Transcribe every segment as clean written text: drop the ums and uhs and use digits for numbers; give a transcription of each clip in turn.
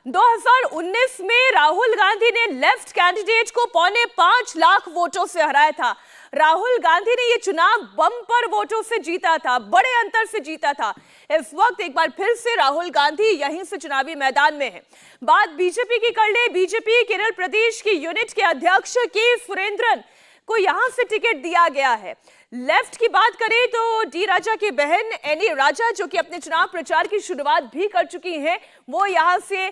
2019 में राहुल गांधी ने left candidate को 5.25 लाख वोटों से हराया था। राहुल गांधी ने यह चुनाव बम्पर वोटों से जीता था, बड़े अंतर से जीता था। इस वक्त एक बार फिर से राहुल गांधी यहीं से चुनावी मैदान में है। बात बीजेपी की कर ले। बीजेपी केरल प्रदेश की यूनिट के अध्यक्ष के सुरेंद्रन को यहां से टिकट दिया गया है। लेफ्ट की बात करें तो डी राजा की बहन एनी राजा, जो कि अपने चुनाव प्रचार की शुरुआत भी कर चुकी हैं, वो यहां से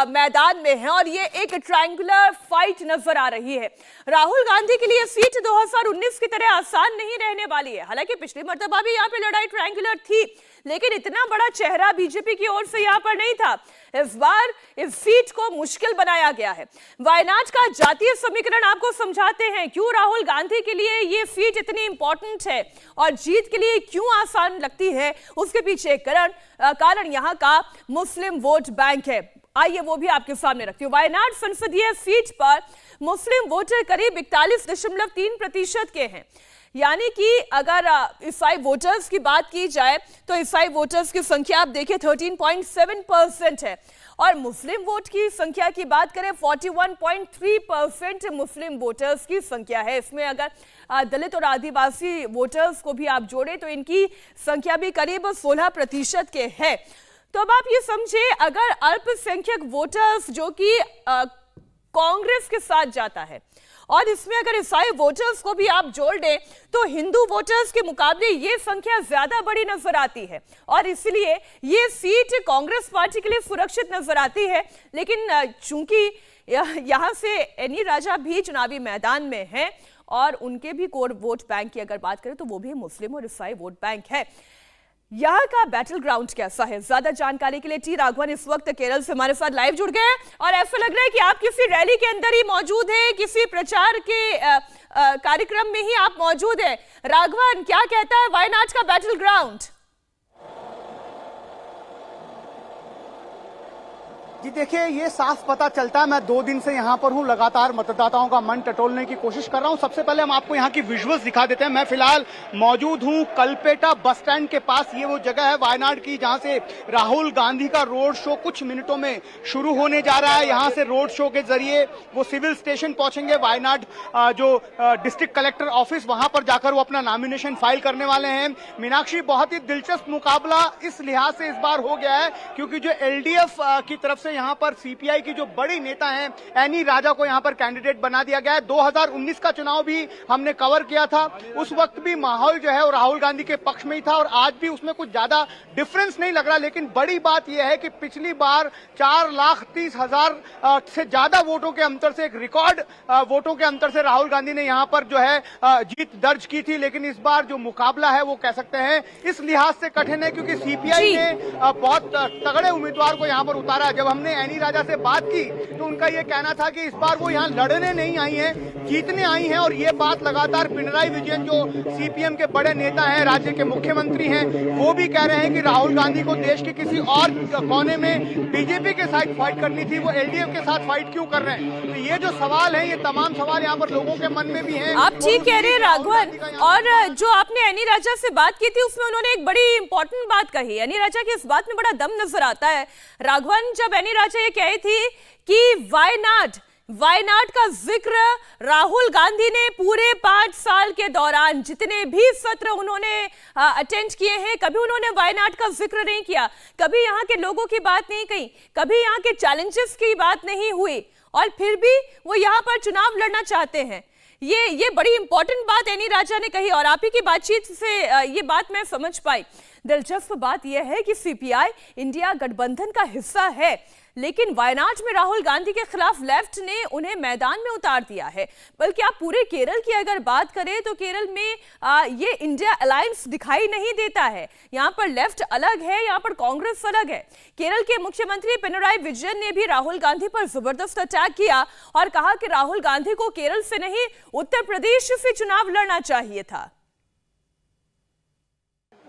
मैदान में है और ये एक ट्रायंगुलर फाइट नजर आ रही है। राहुल गांधी के लिए सीट 2019 की तरह आसान नहीं रहने वाली है। हालांकि पिछली मर्तबा भी यहाँ पे लड़ाई ट्रायंगुलर थी, लेकिन इतना बड़ा चेहरा बीजेपी की ओर से यहाँ पर नहीं था। इस बार इस सीट को मुश्किल बनाया गया है। वायनाड का जातीय समीकरण आपको समझाते हैं क्यों राहुल गांधी के लिए ये सीट इतनी इंपॉर्टेंट है और जीत के लिए क्यों आसान लगती है। उसके पीछे कारण यहाँ का मुस्लिम वोट बैंक है। आइए वो भी आपके सामने रखती हूँ। वायनाड संसदीय सीट पर मुस्लिम वोटर करीब 41.3% के हैं। यानी कि अगर ईसाई वोटर्स की बात की जाए तो ईसाई वोटर्स की संख्या आप देखें 13.7% है और मुस्लिम वोट की संख्या की बात करें 41.3% मुस्लिम वोटर्स की संख्या है। इसमें अगर दलित और आदिवासी वोटर्स को भी आप जोड़े तो इनकी संख्या भी करीब 16% के है। तो अब आप ये समझे, अगर अल्पसंख्यक वोटर्स जो कि कांग्रेस के साथ जाता है और इसमें अगर ईसाई वोटर्स को भी आप जोड़ दें तो हिंदू वोटर्स के मुकाबले ये संख्या ज्यादा बड़ी नजर आती है और इसलिए ये सीट कांग्रेस पार्टी के लिए सुरक्षित नजर आती है। लेकिन चूंकि यहां से एनी राजा भी चुनावी मैदान में है और उनके भी कोर वोट बैंक की अगर बात करें तो वो भी मुस्लिम और ईसाई वोट बैंक है। यहाँ का बैटल ग्राउंड कैसा है, ज्यादा जानकारी के लिए टी राघवन इस वक्त केरल से हमारे साथ लाइव जुड़ गए हैं और ऐसा लग रहा है कि आप किसी रैली के अंदर ही मौजूद हैं, किसी प्रचार के कार्यक्रम में ही आप मौजूद हैं। राघवन, क्या कहता है वायनाड का बैटल ग्राउंड? जी देखिए, ये साफ पता चलता है। मैं 2 दिन से यहाँ पर हूँ, लगातार मतदाताओं का मन टटोलने की कोशिश कर रहा हूँ। सबसे पहले हम आपको यहाँ की विजुअल्स दिखा देते हैं। मैं फिलहाल मौजूद हूँ कलपेटा बस स्टैंड के पास। ये वो जगह है वायनाड की जहाँ से राहुल गांधी का रोड शो कुछ मिनटों में शुरू होने जा रहा है। यहाँ से रोड शो के जरिए वो सिविल स्टेशन पहुंचेंगे, वायनाड जो डिस्ट्रिक्ट कलेक्टर ऑफिस, वहां पर जाकर वो अपना नॉमिनेशन फाइल करने वाले हैं। मीनाक्षी, बहुत ही दिलचस्प मुकाबला इस लिहाज से इस बार हो गया है क्योंकि जो एलडीएफ की तरफ यहाँ पर सीपीआई की जो बड़ी नेता हैं एनी राजा को यहाँ पर कैंडिडेट बना दिया गया है। 2019 का चुनाव भी हमने कवर किया था, उस वक्त भी माहौल जो है वो राहुल गांधी के पक्ष में ही था और आज भी उसमें कुछ ज्यादा डिफरेंस नहीं लग रहा। लेकिन बड़ी बात यह है कि पिछली बार 4,30,000 से ज्यादा वोटों के अंतर से, एक रिकॉर्ड वोटों के अंतर से राहुल गांधी ने यहाँ पर जो है जीत दर्ज की थी। लेकिन इस बार जो मुकाबला है वो कह सकते हैं इस लिहाज से कठिन है क्योंकि सीपीआई ने बहुत तगड़े उम्मीदवार को यहाँ पर उतारा। जब हमने एनी राजा से बात की तो उनका यह कहना था कि इस बार वो यहाँ लड़ने नहीं आई हैं, जीतने आई हैं। और ये बात लगातार पिनराई विजयन जो सीपीएम के बड़े नेता हैं, राज्य के मुख्यमंत्री हैं, वो भी कह रहे हैं कि राहुल गांधी को देश के किसी और कोने में बीजेपी के साथ फाइट करनी थी, वो एलडीएफ के साथ फाइट क्यों कर रहे हैं। तो ये जो सवाल है, ये तमाम सवाल यहाँ पर लोगों के मन में भी है। आप ठीक कह रहे हैं राघवन, और जो आपने एनी राजा से बात की थी उसमें उन्होंने एक बड़ी इंपॉर्टेंट बात कही। एनी राजा की इस बात में बड़ा दम नजर आता है राघवन। जब एनी राजा ये कही थी कि वायनाड का जिक्र राहुल गांधी ने पूरे 5 साल के दौरान जितने भी सत्र उन्होंने अटेंड किए हैं, कभी उन्होंने वायनाड का जिक्र नहीं किया, कभी यहाँ के लोगों की बात नहीं कही, कभी यहाँ के चैलेंजेस की बात नहीं हुई और फिर भी वो यहाँ पर चुनाव लड़ना चाहते हैं। ये बड़ी इंपॉर्टेंट बात एनी राजा ने कही और आप ही की बातचीत से ये बात मैं समझ पाई। दिलचस्प बात यह है कि सीपीआई इंडिया गठबंधन का हिस्सा है, लेकिन वायनाड में राहुल गांधी के खिलाफ लेफ्ट ने उन्हें मैदान में उतार दिया है। बल्कि आप पूरे केरल की अगर बात करें तो केरल में ये इंडिया अलायंस दिखाई नहीं देता है। यहाँ पर लेफ्ट अलग है, यहाँ पर कांग्रेस अलग है। केरल के मुख्यमंत्री पिनराई विजयन ने भी राहुल गांधी पर जबरदस्त अटैक किया और कहा कि राहुल गांधी को केरल से नहीं उत्तर प्रदेश से चुनाव लड़ना चाहिए था।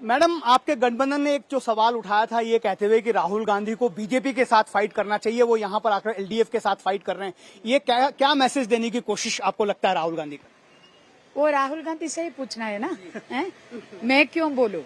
मैडम, आपके गठबंधन ने एक जो सवाल उठाया था ये कहते हुए कि राहुल गांधी को बीजेपी के साथ फाइट करना चाहिए, वो यहाँ पर आकर एलडीएफ के साथ फाइट कर रहे हैं, ये क्या मैसेज देने की कोशिश आपको लगता है राहुल गांधी का? वो राहुल गांधी से ही पूछना है ना, है? मैं क्यों बोलूं?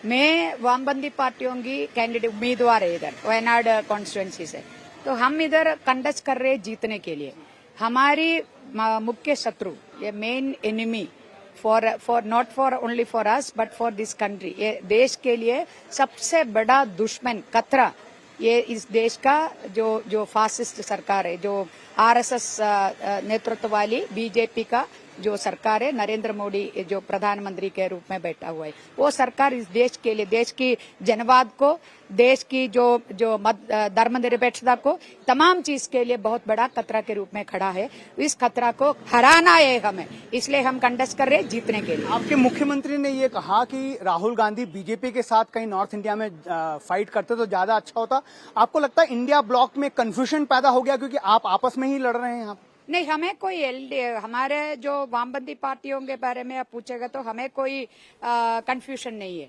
मैं वामपंथी पार्टियों की कैंडिडेट उम्मीदवार है इधर वायनाड कॉन्स्टिट्यूएंसी से, तो हम इधर कंटेस्ट कर रहे हैं जीतने के लिए। हमारी मुख्य शत्रु, ये main enemy for not for only for us but for this country, ये देश के लिए सबसे बड़ा दुश्मन खतरा ये इस देश का जो फासिस्ट सरकार है, जो आरएसएस नेतृत्व वाली बीजेपी का जो सरकार है, नरेंद्र मोदी जो प्रधानमंत्री के रूप में बैठा हुआ है, वो सरकार इस देश के लिए, देश की जनवाद को, देश की जो धर्मनिरपेक्षता को, तमाम चीज के लिए बहुत बड़ा खतरा के रूप में खड़ा है। इस खतरा को हराना है हमें, इसलिए हम कंटेस्ट कर रहे हैं जीतने के लिए। आपके मुख्यमंत्री ने ये कहा कि राहुल गांधी बीजेपी के साथ कहीं नॉर्थ इंडिया में फाइट करते तो ज्यादा अच्छा होता। आपको लगता है इंडिया ब्लॉक में कंफ्यूजन पैदा हो गया क्योंकि आप आपस में ही लड़ रहे हैं यहाँ? नहीं, हमें कोई हमारे जो वामपंथी पार्टियों के बारे में आप पूछेगा तो हमें कोई कंफ्यूजन नहीं है।